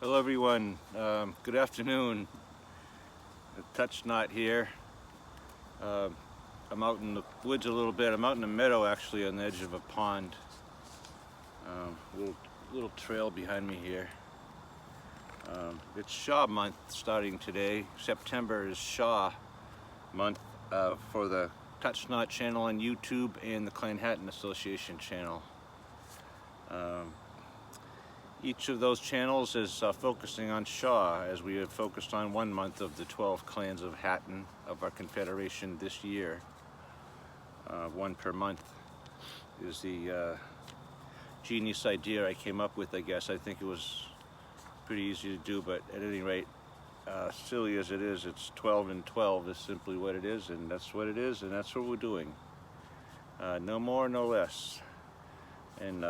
Hello everyone, good afternoon. Touch Knot here. I'm out in the woods a little bit. I'm out in the meadow actually on the edge of a pond. Little trail behind me here. It's Shaw month starting today. September is Shaw month for the Touch Knot channel on YouTube and the Clanhatton Association channel. Each of those channels is focusing on Shaw, as we have focused on 1 month of the 12 clans of Hatton of our confederation this year. One per month is the genius idea I came up with, I guess. I think it was pretty easy to do, but at any rate, silly as it is, it's 12 and 12 is simply what it is, and that's what it is, and that's what we're doing. No more, no less. And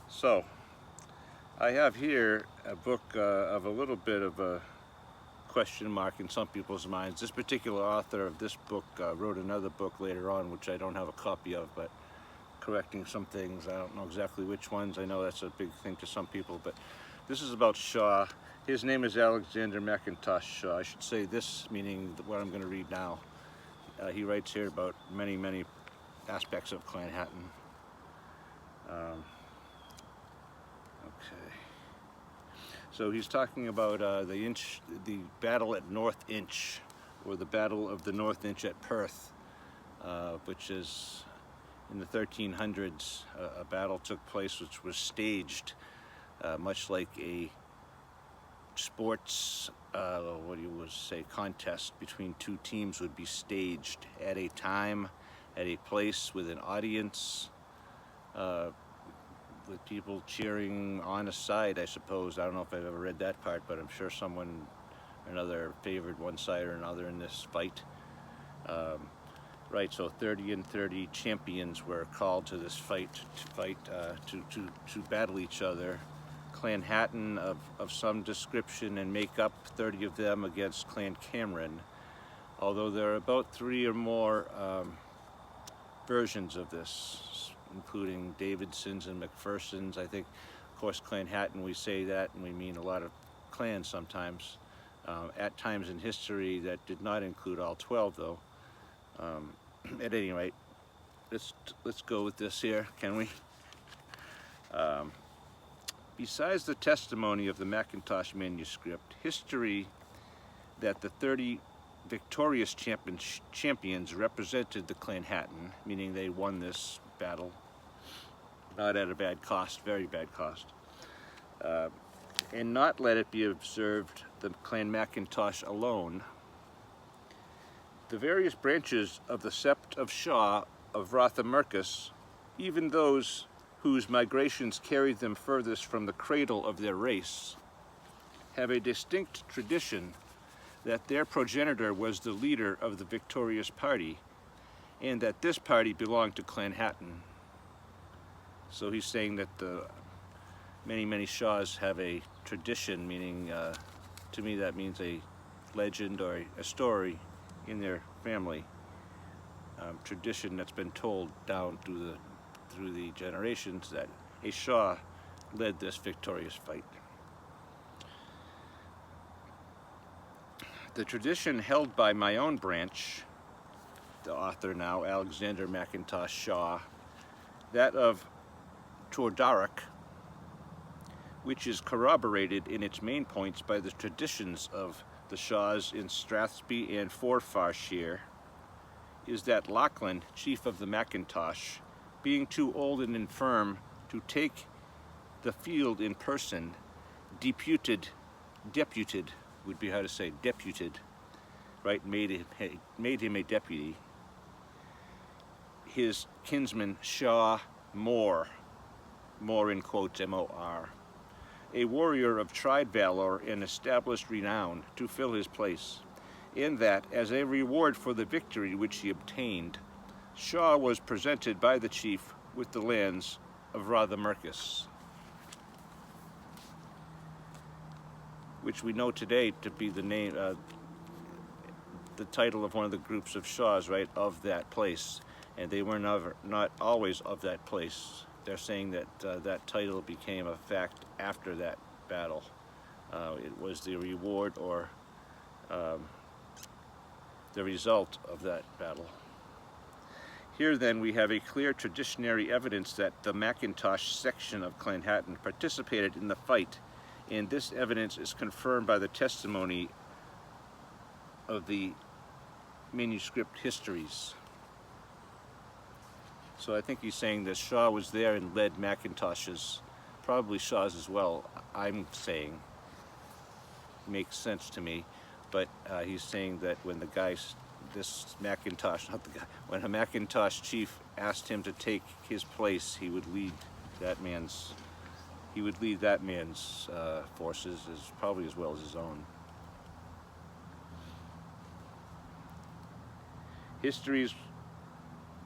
so, I have here a book of a little bit of a question mark in some people's minds. This particular author of this book wrote another book later on, which I don't have a copy of, but correcting some things. I don't know exactly which ones. I know that's a big thing to some people, but this is about Shaw. His name is Alexander McIntosh Shaw. I should say this, meaning what I'm going to read now. He writes here about many, many aspects of Clanhatton. Okay. So he's talking about the battle at North Inch, or the Battle of the North Inch at Perth, which is in the 1300s. A battle took place which was staged, much like a sports, contest between two teams would be staged at a time, at a place, with an audience, with people cheering on a side, I suppose. I don't know if I've ever read that part, but I'm sure someone or another favored one side or another in this fight. Right, so 30 and 30 champions were called to this fight, to battle each other. Clanhatton of some description and makeup, 30 of them against Clan Cameron, although there are about 3 or more versions of this, including Davidson's and McPherson's. I think, of course, Clanhatton, we say that and we mean a lot of clans sometimes. At times in history that did not include all 12 though. At any rate, let's go with this here, can we? Besides the testimony of the Mackintosh manuscript, history that the 30 victorious champions represented the Clanhatton, meaning they won this battle, not at a bad cost, very bad cost, and not let it be observed the Clan Mackintosh alone. The various branches of the sept of Shaw of Rothamercus, even those whose migrations carried them furthest from the cradle of their race, have a distinct tradition that their progenitor was the leader of the victorious party, and that this party belonged to Clanhatton. So he's saying that the many Shaws have a tradition, meaning, to me that means a legend or a story in their family, tradition that's been told down through the generations that a Shaw led this victorious fight. The tradition held by my own branch, the author now, Alexander McIntosh Shaw, that of Tordarroch, which is corroborated in its main points by the traditions of the Shaws in Strathspey and Forfarshire, is that Lachlan, chief of the Mackintosh, being too old and infirm to take the field in person, deputed would be how to say deputed, right? Made him a deputy. His kinsman Shaw More in quotes, M-O-R, a warrior of tried valor and established renown, to fill his place, in that, as a reward for the victory which he obtained, Shaw was presented by the chief with the lands of Rothamercus, which we know today to be the name, the title of one of the groups of Shaws, right, of that place. And they were not always of that place. They're saying that that title became a fact after that battle. It was the reward or the result of that battle. Here then we have a clear traditionary evidence that the McIntosh section of Clan Hatton participated in the fight, and this evidence is confirmed by the testimony of the manuscript histories. So I think he's saying that Shaw was there and led McIntosh's, probably Shaw's as well, I'm saying. Makes sense to me, but he's saying that when the guy, this McIntosh, not the guy, when a McIntosh chief asked him to take his place, he would lead that man's, forces as probably as well as his own.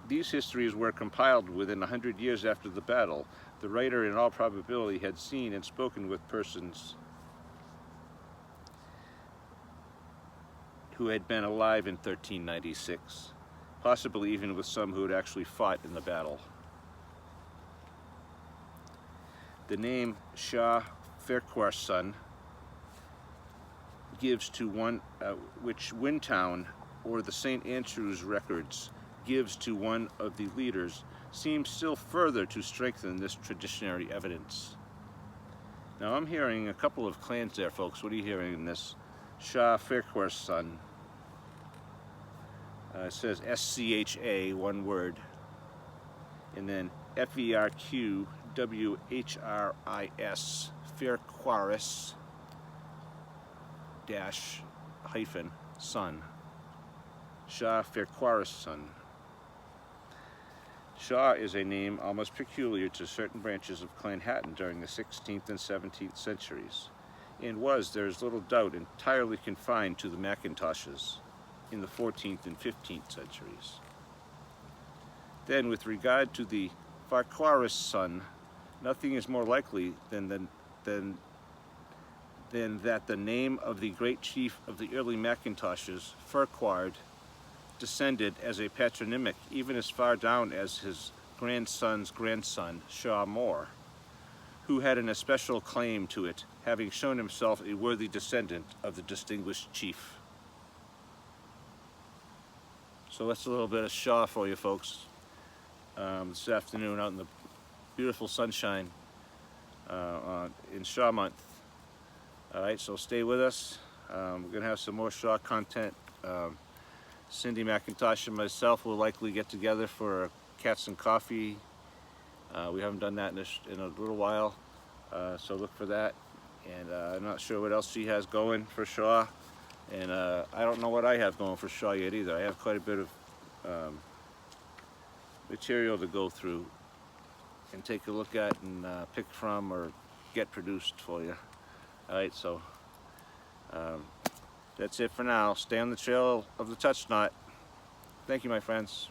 These histories were compiled within 100 years after the battle. The writer, in all probability, had seen and spoken with persons who had been alive in 1396, possibly even with some who had actually fought in the battle. The name Shah Farquhar's son gives to one, which Wintown or the St. Andrew's records gives to one of the leaders, seems still further to strengthen this traditionary evidence. Now I'm hearing a couple of clans there, folks. What are you hearing in this? Shah Farquhar's son. It says S-C-H-A, one word, and then F-E-R-Q-W-H-R-I-S, Farquhar's dash hyphen son. Shah Farquhar's son. Shaw is a name almost peculiar to certain branches of Clan Hatton during the 16th and 17th centuries, and was, there is little doubt, entirely confined to the McIntoshes in the 14th and 15th centuries. Then, with regard to the Farquhar's son, nothing is more likely than that the name of the great chief of the early McIntoshes, Farquhar, descended as a patronymic even as far down as his grandson's grandson, Shaw Moore, who had an especial claim to it, having shown himself a worthy descendant of the distinguished chief. So that's a little bit of Shaw for you folks this afternoon out in the beautiful sunshine in Shaw Month. Alright, so stay with us. We're going to have some more Shaw content. Cindy McIntosh and myself will likely get together for Cats and Coffee. We haven't done that in a little while, so look for that. And I'm not sure what else she has going for Shaw. And I don't know what I have going for Shaw yet either. I have quite a bit of material to go through and take a look at and pick from or get produced for you. Alright, so that's it for now. Stay on the trail of the touch knot. Thank you, my friends.